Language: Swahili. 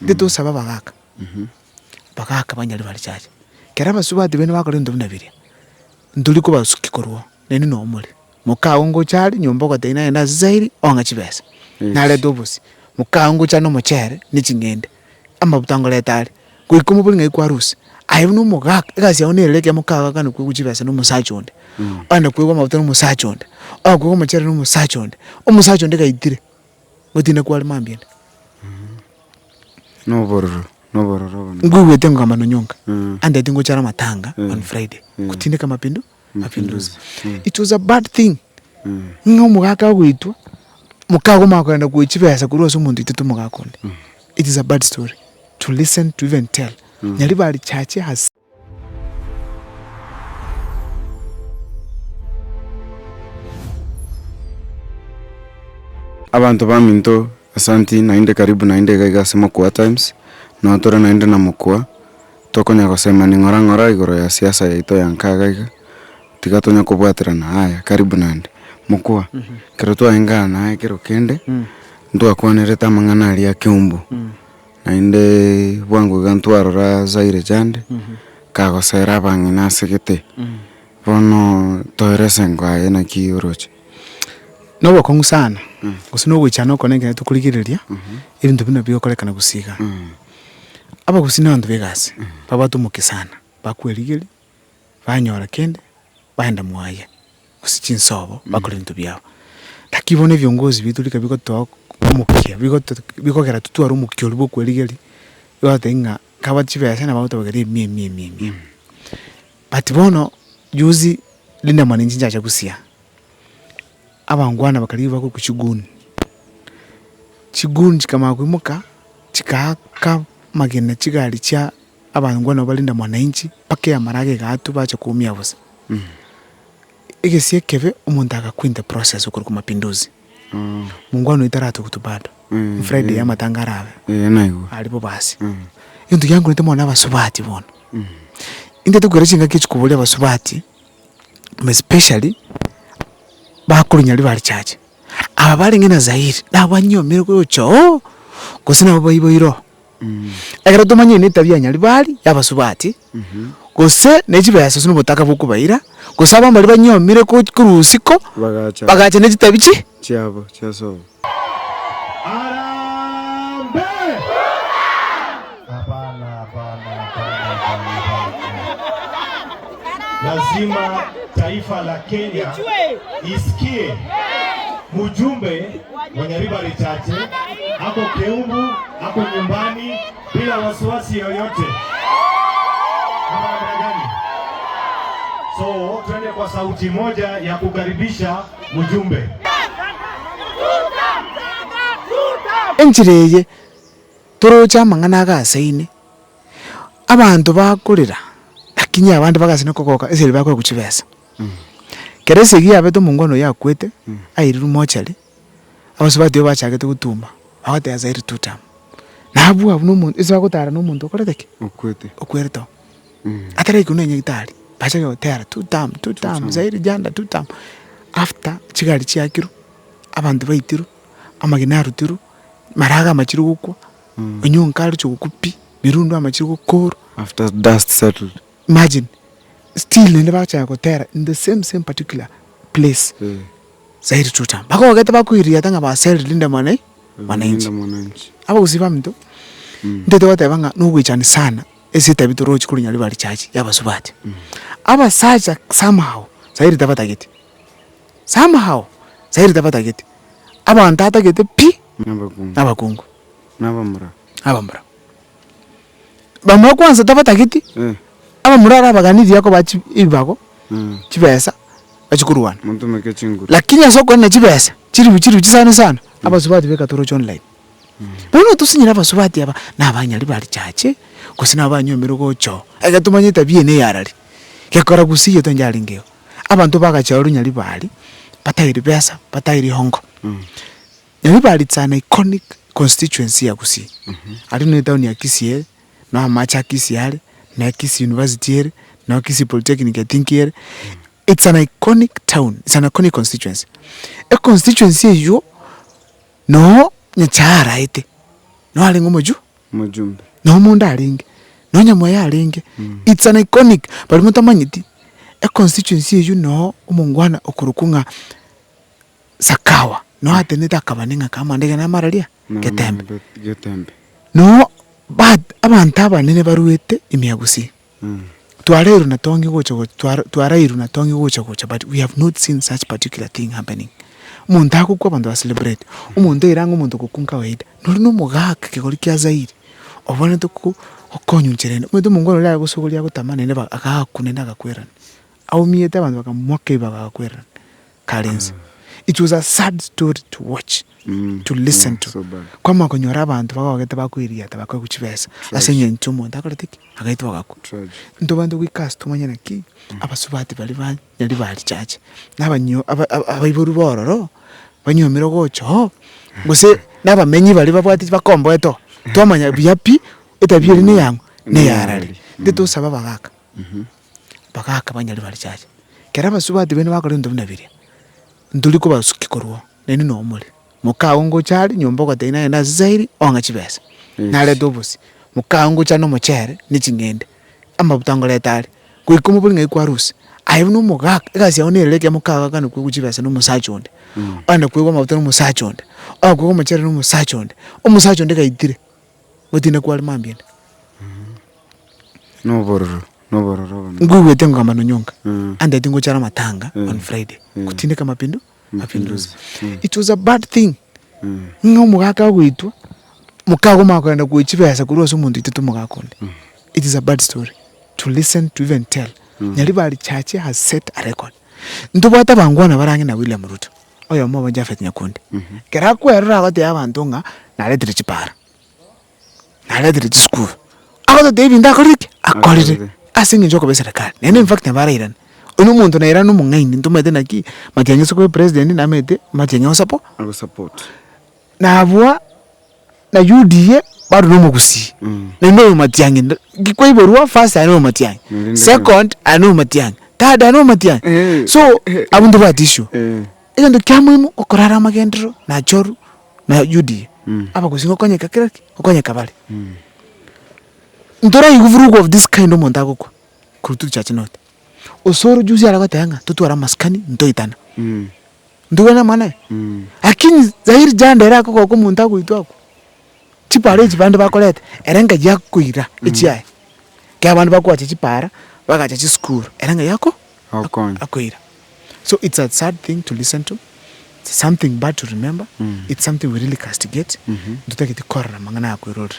Ndito saba bagaka. Bagaka banyali bali chache. Kera basubati bene bakole ndo binabiri. Nduli ko basukikorwa. Neni no omuli. Mukaungo chali nyomba kwa taina enda zairi onga chibesa. Nale dobusi. Mukaungo chano mochere ni chingende. Ama butangole tali. Kuikumu buli ngai kwa rusi. Ayo no mugaka egasi oneleke mukaga kana kuchibesa no musachonde. Ana kuwa mabutano musachonde. Kuwa mochere no musachonde. Omusachonde kaitire. Gotina kwa limambiende. No bororo. Nguwe tengo kama nonyonga. Ande tingo chara matanga on Friday. Kutindika mapinduzi. It was a bad thing. Mugaka witwa. Mukago makwenda kuichibesa kuruwa sumuntu itetu mugakonde. It is a bad story to listen to even tell. Nyali bali chache has abantu baminto asanti nainde karibu nainde gaiga Mukwa Times na tora nainde na Mukwa tokonya gusema ni ngora igoro ya siasa yaito yankagaiga tigatonya kubwatirana haya karibu nande Mukwa kero twainga naye kero kende ndo akwanereta mangana ali ya Kiumbu nainde bwangu gantwarora Zaire jande kagosera bangina segete bono toeresenga yana kiuroche no wakongu sana gusino gwichana konenge tukuligiriria ibintu bino byokolekana gusiga aba gusina bantu begase baba tumukisana bakweligiri banyora kende baenda mwaye kusichinsobo bakole bintu byabo takibone viongozi bitulika bikoto umukia bikokera tutwara umukia ulibo kweligiri yotenga kabachibesa na bauto bagari mie but bono juzi linda maninjinja cha gusia abangwana bakaliva ko kuchiguni chikama kwimuka chikaka magena chigali cha abangwana balinda mwananchi pake ya marage gatu bacha kuumia busa igesiekeve umuntu akakwinda process ukuri ku mapinduzi mungwano itarato kutubado Friday ya matangarabe nayo alipo basi yintu yangu nite mwana basubati bona inde tugerekinga kichikubule basubati especially bakulunyali bali chache aba bali ngena Zaire nabanyo miriko cyo kusina bayiboiro agara tumanye ne tabia nyali bali yabasubati kose nejibesa sino botaka bukubaira kusaba mbali banyo miriko kurusiko bagacha nejitabichi cyabo cyaso Arambe hapana lazima taifa la Kenya isikie mjumbe mwenye ribari chache ako Kiumbu, ako nyumbani bila wasiwasi yoyote. So twende kwa sauti moja ya kukaribisha mjumbe. Enchireye turocha mangana gasaine abantu bakurira lakini abandi bagasine kokoka eseri bakwe kuchibesa kerese giya beto mungono yakwete airiru mochali abasubati bachagete gutuma abate Zaire tutam nabu abuno muntu ese bakutara no muntu okoreteke okwereto atare kunenye gitari bachage otera tutam Zaire janda tutam after chigali chiakiru abantu baitiru amagina rutiru maraga machiru gukwa onyonkaru chukupi mirundu amachiru gukoro after dust settled. Imagine still nende bacha gotera in the same particular place Zaire tutam bako wagete bakuiria tanga ba sell linda manenchi aba usiba mto ndete watebanga nugwichani sana esita bitoro chikulinya libali chachi yabasubati aba sacha somehow Zaire tabatageti aba ntata gete pi nabakungu abamura bamura kwanza tabatageti aba murara baganizi yako bachi ibako chibesa bachikuruwana muntu meke chinguru lakini asoko ne chibesa chiri chisana abasubati beka toro online bono tusinyira abasubati aba nabanyali bali chache kusina abanyomero gocho agatumanyita biene yarari kekora gusiye tonjali ngeo abantu bagacharu nyali bali patayiri pesa patayiri hongo nyali bali tsana iconic constituency ya Kisii ali no town ya Kisii no amacha Kisii ale na Kisii University here na Kisii Polytechnic I think here it's an iconic town, it's an iconic constituency. A constituency yo no nyachara ite no ali ngomoju Mujumbe. No mundu alinge. No nyamwa ya alinge. It's an iconic. Bali mutamanyiti. A constituency you know umungwana okurukunga Sakawa. No ateneta kabaninga kama ndege na maralia. Getembe. No but abantu abanene baruete imiyagusi. Tuarairu na tongi gocha but we have not seen such particular thing happening. Umuntu akukwa abantu ba celebrate. Umuntu iranga umuntu kukunka waida. No mugaka kigori kya zaidi. Obone tuku okonyu ncherene. Umuntu mungono la gusogolia gutamana ne akakunenda akakwerana. Au miete abantu bakamwake bakakwerana. Karenzi. It was a sad story to watch, to listen to. So kwa makonyora abantu bakagete bakwiria tabakwe kuchibesa. Asenye ntumo ndakoletiki agaitwa gako. Ndo bantu kwikast tumanyana ki abasubati bali banyali bali chache. Nabanyo abaiburu bororo. Banyo mirogocho. Gose nabamenyi bali babwati bakombo eto. Twamanya byapi etabyeri ne yangu ne yarali. Ndito saba bagaka. Bagaka banyali bali chache. Kera basubati bene bakore ndo binabiria. Nduli ko basukikorwa nene no muri mukaungo cyari nyomba kwa taina na zairi onga chibesa nale dobusi mukaungo cyano muchere n'ikingende amabutangole tari kuikumu buli ngikwa rusi ayi no mugaka ikasi yaoneleke mukaga kana kuchibesa no musachonde anda kuiko mabutano musachonde kuiko muchere no musachonde omusachonde kaitire gotina kwa mambiyenda no bororo nguwe tengo amano nyonga ande tingo chara matanga on Friday kutindika mapinduzi. It was a bad thing. Mugaka gwitwa mukago makwenda kuchibesa kuroso umuntu itetu mugakonde. It is a bad story to listen to even tell. Nyali bali chache has set a record. Ndubata bangwana barange na William Ruto. Oyo mo Japhet Nyakundi. Kera kwerura abate abantu nga naletire chipara. Naletire school. Akoto David ndakorike akorire. Asinge njoko beserekali. Nene in fact nabarairana. Uno muntu naira no mungaini ntumete naki matyanyeso ko president na mete matyanyeso support na abwa na UDA bado no mugusi na no matyange gikwa iborwa first ano matyange second ano matyange third ano matyange so abundu batisho ndo kyamuimu okorara magendro na choru na UDA abagusingo konyeka kiraki okonyeka bali ndora iguvurugo of this kind of montago kwa kurutu chache note osoro juzi alakatanga tutwara maskani ntoitana ndugana mana akini zahiri jandera ko ko muntu akuitwako chipare chipande bakolete erenga yakuira echiaye ke abantu bakwache chipara bakacha chiskuru erenga yako akuira. So it's a sad thing to listen to. It's something bad to remember. It's something we really castigate. Ndutake tikora mangana akuirora.